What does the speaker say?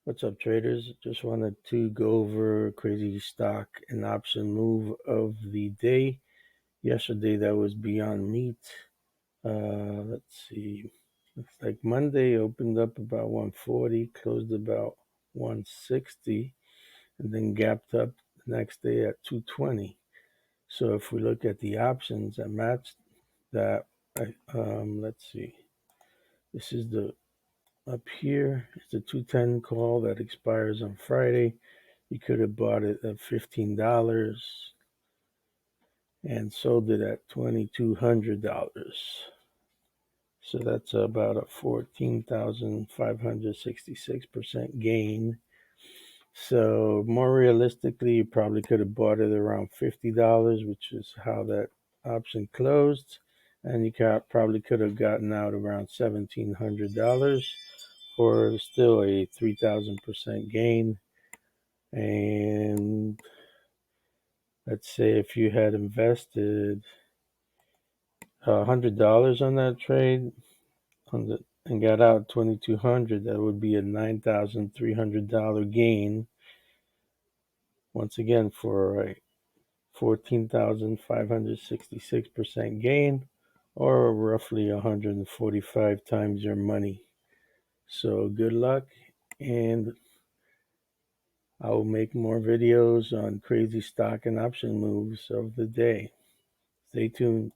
What's up, traders? Just wanted to go over crazy stock and option move of the day. Yesterday, that was Beyond Meat. Let's see. Looks like Monday opened up about 140, closed about 160, and then gapped up the next day at 220. So if we look at the options that matched that, let's see. This is the up here. It's a 210 call that expires on Friday. You could have bought it at $15 and sold it at $2,200. So that's about a 14,566% gain. So more realistically, you probably could have bought it around $50, which is how that option closed. And you probably could have gotten out around $1,700 for still a 3,000% gain. And let's say if you had invested $100 on that trade and got out 2,200, that would be a $9,300 gain. Once again, for a 14,566% gain, or roughly 145 times your money. So good luck, and I will make more videos on crazy stock and option moves of the day. Stay tuned.